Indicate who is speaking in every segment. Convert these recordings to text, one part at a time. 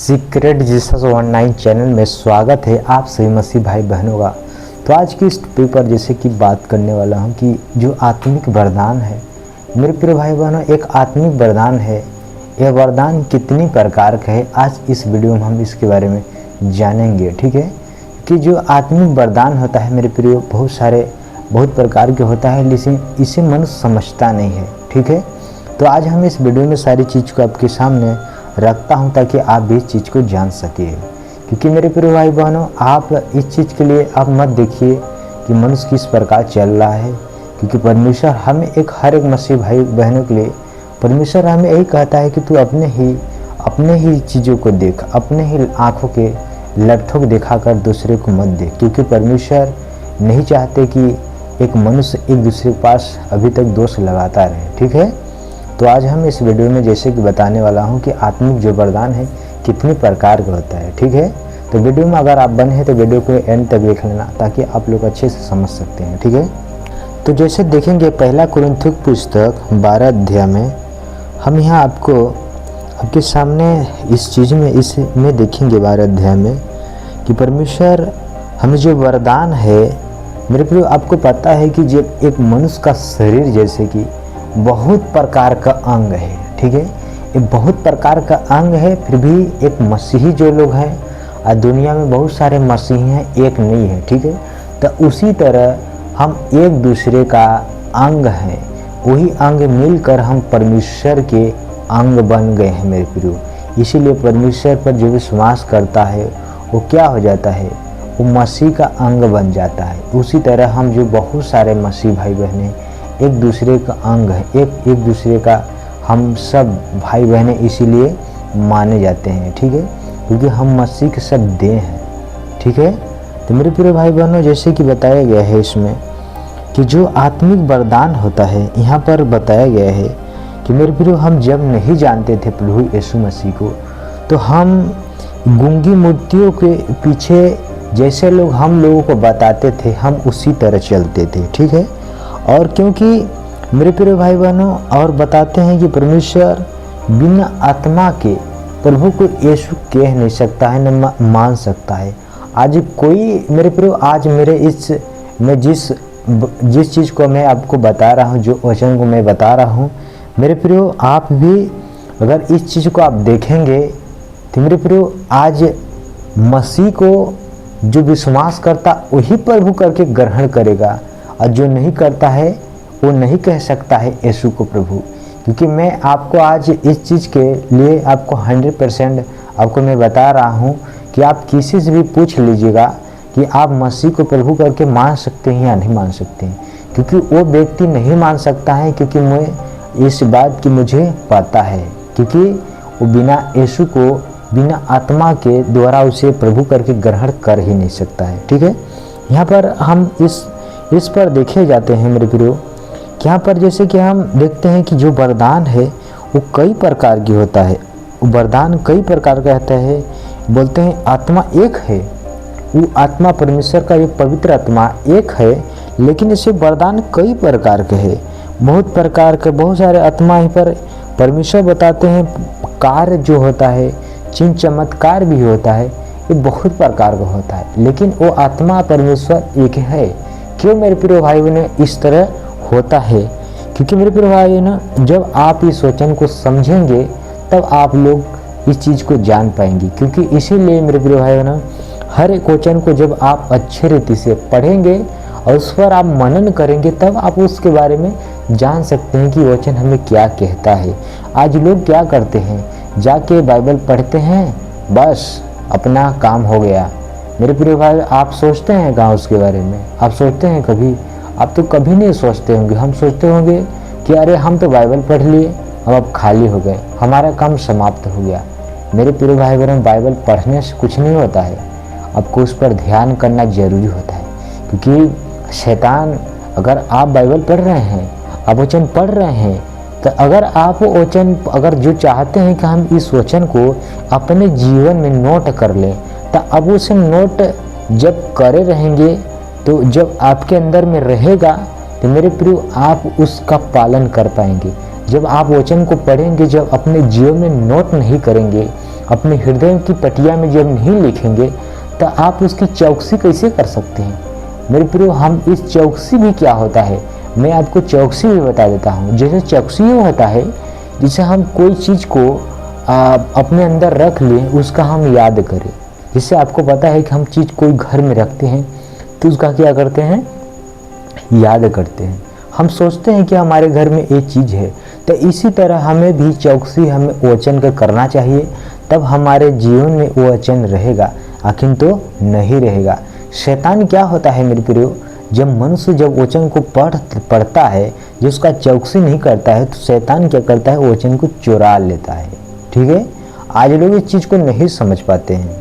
Speaker 1: Secret Jesus online channel में स्वागत है आप सभी मसीह भाई बहनों का। तो आज की इस टॉपिक पर जैसे कि बात करने वाला हूं कि जो आत्मिक वरदान है मेरे प्रिय भाई बहनों, एक आत्मिक वरदान है। यह वरदान कितनी प्रकार का है आज इस वीडियो में हम इसके बारे में जानेंगे। ठीक है कि जो आत्मिक वरदान होता है मेरे प्रिय बहुत प्रकार के होता है, लेकिन इसे मनुष्य समझता नहीं है। ठीक है, तो आज हम इस वीडियो में सारी चीज़ को आपके सामने रखता हूं ताकि आप भी इस चीज़ को जान सके। क्योंकि मेरे प्रिय भाई बहनों, आप इस चीज़ के लिए आप मत देखिए कि मनुष्य किस प्रकार चल रहा है, क्योंकि परमेश्वर हमें हर एक मसीह भाई बहनों के लिए परमेश्वर हमें यही कहता है कि तू अपने ही चीज़ों को देख, अपने ही आँखों के लठों को दिखाकर दूसरे को मत देख। क्योंकि परमेश्वर नहीं चाहते कि एक मनुष्य एक दूसरे के पास अभी तक दोष लगाता रहे। ठीक है, तो आज हम इस वीडियो में जैसे कि बताने वाला हूं कि आत्मिक जो वरदान है कितने प्रकार का होता है। ठीक है, तो वीडियो में अगर आप बने हैं तो वीडियो को एंड तक देख लेना ताकि आप लोग अच्छे से समझ सकते हैं। ठीक है, तो जैसे देखेंगे पहला कुरिन्थियों पुस्तक 12 अध्याय में हम यहाँ आपके सामने इस चीज़ में इसमें देखेंगे 12 अध्याय में कि परमेश्वर हमें जो वरदान है मेरे प्रिय, आपको पता है कि जब एक मनुष्य का शरीर जैसे कि बहुत प्रकार का अंग है। ठीक है, एक बहुत प्रकार का अंग है, फिर भी एक मसीही जो लोग हैं और दुनिया में बहुत सारे मसीही हैं, एक नहीं है। ठीक है, तो उसी तरह हम एक दूसरे का अंग हैं, वही अंग मिलकर हम परमेश्वर के अंग बन गए हैं मेरे प्रियो। इसीलिए परमेश्वर पर जो विश्वास करता है वो क्या हो जाता है, वो मसीह का अंग बन जाता है। उसी तरह हम जो बहुत सारे मसीह भाई बहनें एक दूसरे का अंग है, एक दूसरे का हम सब भाई बहनें इसीलिए माने जाते हैं। ठीक है, क्योंकि हम मसीह के सब देह हैं। ठीक है, तो मेरे प्रिय भाई बहनों, जैसे कि बताया गया है इसमें कि जो आत्मिक वरदान होता है यहाँ पर बताया गया है कि मेरे प्रिय, हम जब नहीं जानते थे प्रभु यीशु मसीह को तो हम गूंगी मूर्तियों के पीछे जैसे लोग हम लोगों को बताते थे हम उसी तरह चलते थे। ठीक है, और क्योंकि मेरे प्रिय भाई बहनों और बताते हैं कि परमेश्वर बिना आत्मा के प्रभु को यीशु कह नहीं सकता है न मान सकता है। आज कोई मेरे प्रिय, आज मेरे मैं जिस चीज़ को मैं आपको बता रहा हूँ, जो वचन को मैं बता रहा हूँ मेरे प्रिय, आप भी अगर इस चीज़ को आप देखेंगे तो मेरे प्रिय, आज मसीह को जो विश्वास करता वही प्रभु करके ग्रहण करेगा, और जो नहीं करता है वो नहीं कह सकता है यीशु को प्रभु। क्योंकि मैं आपको आज इस चीज़ के लिए आपको 100% आपको मैं बता रहा हूँ कि आप किसी से भी पूछ लीजिएगा कि आप मसीह को प्रभु करके मान सकते हैं या नहीं मान सकते हैं, क्योंकि वो व्यक्ति नहीं मान सकता है। क्योंकि मैं इस बात की मुझे पता है, क्योंकि वो बिना यीशु को बिना आत्मा के द्वारा उसे प्रभु करके ग्रहण कर ही नहीं सकता है। ठीक है, यहाँ पर हम इस पर देखे जाते हैं मेरे प्रियो, यहाँ पर जैसे कि हम देखते हैं कि जो वरदान है वो कई प्रकार की होता है। वरदान कई प्रकार का होता है। बोलते हैं आत्मा एक है, वो आत्मा परमेश्वर का एक पवित्र आत्मा एक है, लेकिन इसे वरदान कई प्रकार के है, बहुत प्रकार के बहुत सारे आत्मा ही पर परमेश्वर बताते हैं। कार्य जो होता है, चिन्ह चमत्कार भी होता है, ये बहुत प्रकार का होता है, लेकिन वो आत्मा परमेश्वर एक है। क्यों मेरे प्रिय भाई बहनों इस तरह होता है? क्योंकि मेरे प्रिय भाई बहनों, जब आप इस वचन को समझेंगे तब आप लोग इस चीज़ को जान पाएंगे। क्योंकि इसीलिए मेरे प्रिय भाई बहनों, हर एक वचन को जब आप अच्छे रीति से पढ़ेंगे और उस पर आप मनन करेंगे तब आप उसके बारे में जान सकते हैं कि वचन हमें क्या कहता है। आज लोग क्या करते हैं, जाके बाइबल पढ़ते हैं, बस अपना काम हो गया। मेरे प्रिय भाई, आप सोचते हैं कहाँ उसके बारे में? आप सोचते हैं कभी? आप तो कभी नहीं सोचते होंगे। हम सोचते होंगे कि अरे हम तो बाइबल पढ़ लिए, अब खाली हो गए, हमारा काम समाप्त हो गया। मेरे प्रिय भाई बहन, बाइबल पढ़ने से कुछ नहीं होता है, आपको उस पर ध्यान करना जरूरी होता है। क्योंकि शैतान, अगर आप बाइबल पढ़ रहे हैं, आप वचन पढ़ रहे हैं, तो अगर आप वो वचन अगर जो चाहते हैं कि हम इस वचन को अपने जीवन में नोट कर लें, तो अब उसे नोट जब करे रहेंगे तो जब आपके अंदर में रहेगा तो मेरे प्रिय आप उसका पालन कर पाएंगे। जब आप वचन को पढ़ेंगे, जब अपने जीवन में नोट नहीं करेंगे अपने हृदय की पटिया में जब नहीं लिखेंगे तो आप उसकी चौकसी कैसे कर सकते हैं। मेरे प्रियो, हम इस चौकसी भी क्या होता है, मैं आपको चौकसी भी बता देता हूँ। जैसे चौकसी ये होता है जिसे हम कोई चीज़ को अपने अंदर रख लें, उसका हम याद करें। जिससे आपको पता है कि हम चीज़ कोई घर में रखते हैं तो उसका क्या करते हैं, याद करते हैं। हम सोचते हैं कि हमारे घर में एक चीज़ है, तो इसी तरह हमें भी चौकसी हमें वचन का करना चाहिए, तब हमारे जीवन में वो वचन रहेगा, आखिर तो नहीं रहेगा। शैतान क्या होता है मेरे प्रियो, जब मनुष्य जब वचन को पढ़ता है, जो उसका चौकसी नहीं करता है, तो शैतान क्या करता है, वचन को चुरा लेता है। ठीक है, आज लोग इस चीज़ को नहीं समझ पाते हैं।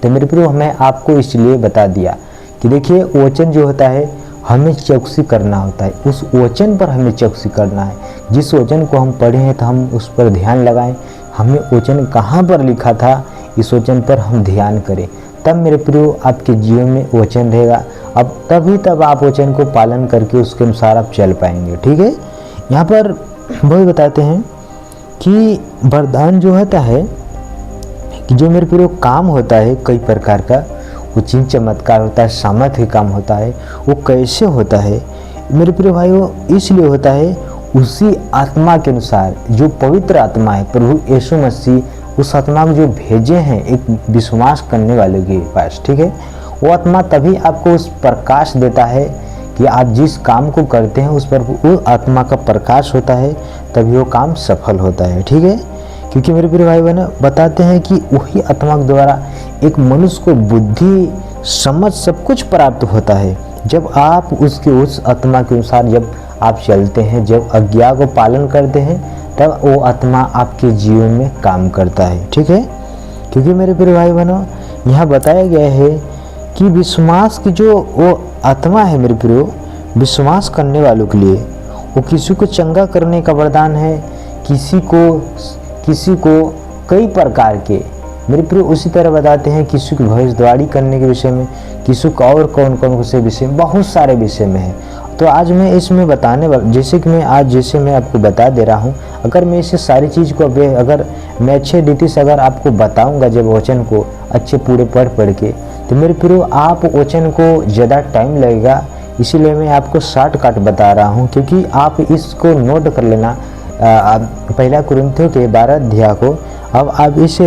Speaker 1: तो मेरे प्रियो, मैं आपको इसलिए बता दिया कि देखिए वचन जो होता है हमें चौकसी करना होता है, उस वचन पर हमें चौकसी करना है। जिस वचन को हम पढ़े हैं तो हम उस पर ध्यान लगाएं, हमें वचन कहाँ पर लिखा था इस वचन पर हम ध्यान करें, तब मेरे प्रियो आपके जीवन में वचन रहेगा। अब तब आप वचन को पालन करके उसके अनुसार आप चल पाएंगे। ठीक है, यहाँ पर वही बताते हैं कि वरदान जो होता है कि जो मेरे प्रियो काम होता है कई प्रकार का, वो चिन्ह चमत्कार होता है, सामर्थ्य काम होता है, वो कैसे होता है मेरे प्रिय भाइयों, इसलिए होता है उसी आत्मा के अनुसार, जो पवित्र आत्मा है प्रभु यीशु मसीह उस आत्मा को जो भेजे हैं एक विश्वास करने वाले के पास। ठीक है, वो आत्मा तभी आपको उस प्रकाश देता है कि आप जिस काम को करते हैं उस पर वो आत्मा का प्रकाश होता है, तभी वो काम सफल होता है। ठीक है, क्योंकि मेरे प्रिय भाई बहन बताते हैं कि वही आत्मा के द्वारा एक मनुष्य को बुद्धि समझ सब कुछ प्राप्त होता है। जब आप उसके उस आत्मा के अनुसार जब आप चलते हैं, जब आज्ञा को पालन करते हैं, तब वो आत्मा आपके जीवन में काम करता है। ठीक है, क्योंकि मेरे प्रिय भाई बहनों यहाँ बताया गया है कि विश्वास की जो वो आत्मा है मेरे प्रियो, विश्वास करने वालों के लिए वो किसी को चंगा करने का वरदान है, किसी को कई प्रकार के मेरे प्रिय उसी तरह बताते हैं, किसी को भविष्यवाणी करने के विषय में, किसी को और कौन कौन से विषय में, बहुत सारे विषय में है। तो आज मैं इसमें बताने वाला, जैसे कि मैं आपको बता दे रहा हूँ, अगर मैं इसे सारी चीज़ को अगर मैं अच्छे रीति से अगर आपको बताऊँगा जब वचन को अच्छे पूरे पढ़ के, तो मेरे प्रियो आप वचन को ज़्यादा टाइम लगेगा, इसीलिए मैं आपको शॉर्टकट बता रहा हूँ, क्योंकि आप इसको नोट कर लेना। पहला कुरिन्थियों के 12 अध्याय को अब आप इसे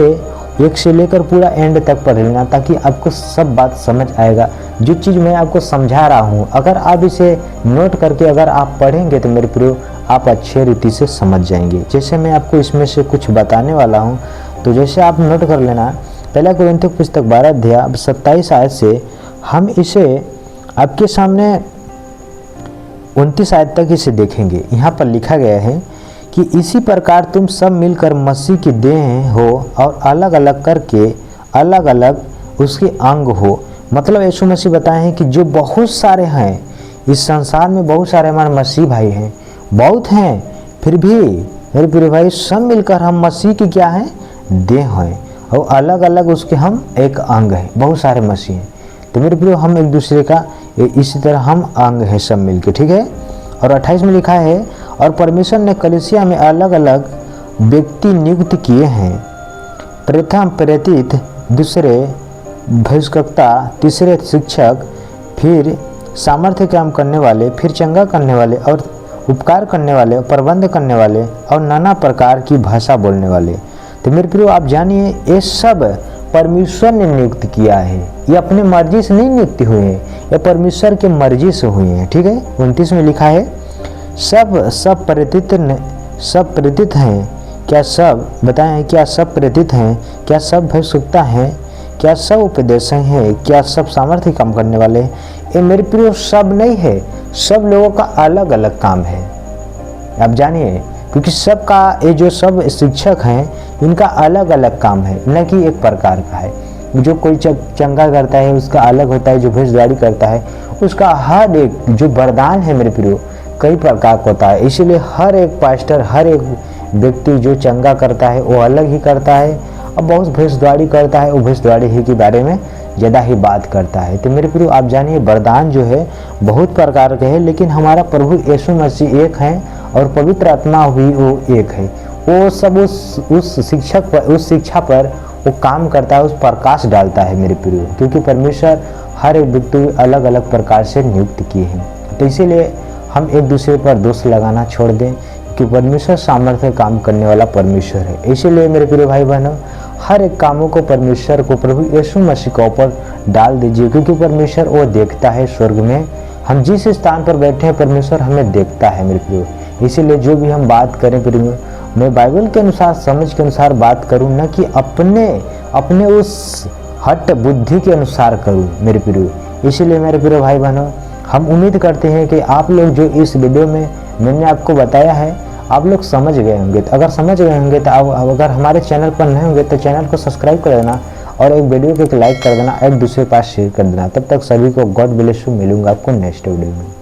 Speaker 1: 1 से लेकर पूरा एंड तक पढ़ लेना, ताकि आपको सब बात समझ आएगा। जो चीज़ मैं आपको समझा रहा हूँ अगर आप इसे नोट करके अगर आप पढ़ेंगे तो मेरे प्रियो आप अच्छे रीति से समझ जाएंगे। जैसे मैं आपको इसमें से कुछ बताने वाला हूँ, तो जैसे आप नोट कर लेना। पहला कुरिन्थियों की पुस्तक 12 अध्याय 27 आयत से हम इसे आपके सामने 29 आयत तक इसे देखेंगे। यहाँ पर लिखा गया है कि इसी प्रकार तुम सब मिलकर मसीह की देह हो और अलग अलग करके अलग अलग उसके अंग हो। मतलब यीशु मसीह बताए हैं कि जो बहुत सारे हैं इस संसार में, बहुत सारे हमारे मसीह भाई हैं, बहुत हैं, फिर भी मेरे प्रिय भाई सब मिलकर हम मसीह की क्या है, देह हैं, और अलग अलग उसके हम एक अंग हैं। बहुत सारे मसीह हैं, तो मेरे प्रिय हम एक दूसरे का इसी तरह हम अंग हैं सब मिलके। ठीक है, और 28 में लिखा है और परमेश्वर ने कलीसिया में अलग अलग व्यक्ति नियुक्त किए हैं, प्रथम प्रेरित, दूसरे भविष्यवक्ता, तीसरे शिक्षक, फिर सामर्थ्य काम करने वाले, फिर चंगा करने वाले और उपकार करने वाले, प्रबंध करने वाले और नाना प्रकार की भाषा बोलने वाले। तो मेरे प्रियो आप जानिए ये सब परमेश्वर ने नियुक्त किया है, ये अपने मर्जी से नहीं नियुक्त हुए हैं, ये परमेश्वर के मर्जी से हुए हैं। ठीक है, 29 में लिखा है सब प्रेरित हैं, क्या सब बताएं, क्या सब प्रेरित हैं, क्या सब भविष्यवक्ता हैं, क्या सब उपदेश हैं, क्या सब सामर्थ्य काम करने वाले हैं। ये मेरे प्रियो सब नहीं है, सब लोगों का अलग अलग काम है। आप जानिए, क्योंकि सबका ये जो सब शिक्षक हैं इनका अलग अलग काम है, न कि एक प्रकार का है। जो कोई चंगा करता है उसका अलग होता है, जो भविष्यवाणी करता है उसका हर एक जो वरदान है मेरे प्रियो कई प्रकार का होता है। इसीलिए हर एक पास्टर, हर एक व्यक्ति जो चंगा करता है वो अलग ही करता है, और बहुत भविष्यवाणी करता है वो भविष्यवाणी ही के बारे में ज़्यादा ही बात करता है। तो मेरे प्रियो आप जानिए वरदान जो है बहुत प्रकार के हैं, लेकिन हमारा प्रभु यीशु मसीह एक है और पवित्र आत्मा भी वो एक है। वो सब उस शिक्षक पर, उस शिक्षा पर वो काम करता है, उस प्रकाश डालता है मेरे प्रियो। क्योंकि परमेश्वर हर एक व्यक्ति अलग अलग प्रकार से नियुक्त किए हैं। तो इसीलिए हम एक दूसरे पर दोष लगाना छोड़ दें कि परमेश्वर सामर्थ्य काम करने वाला परमेश्वर है। इसीलिए मेरे प्रिय भाई बहनों, हर एक कामों को परमेश्वर को, प्रभु यीशु मसीह के ऊपर डाल दीजिए। क्योंकि परमेश्वर वो देखता है स्वर्ग में, हम जिस स्थान पर बैठे हैं परमेश्वर हमें देखता है मेरे प्रियो। इसीलिए जो भी हम बात करें प्रियो, मैं बाइबल के अनुसार, समझ के अनुसार बात करूं, न कि अपने उस हट बुद्धि के अनुसार करूं मेरे प्रियो। इसीलिए मेरे प्रिय भाई बहनों, हम उम्मीद करते हैं कि आप लोग जो इस वीडियो में मैंने आपको बताया है आप लोग समझ गए होंगे। तो अगर समझ गए होंगे तो आप अगर हमारे चैनल पर नए होंगे तो चैनल को सब्सक्राइब कर देना और एक वीडियो को एक लाइक कर देना, एक दूसरे के पास शेयर कर देना। तब तक सभी को गॉड ब्लेस यू। मिलूंगा आपको नेक्स्ट वीडियो में।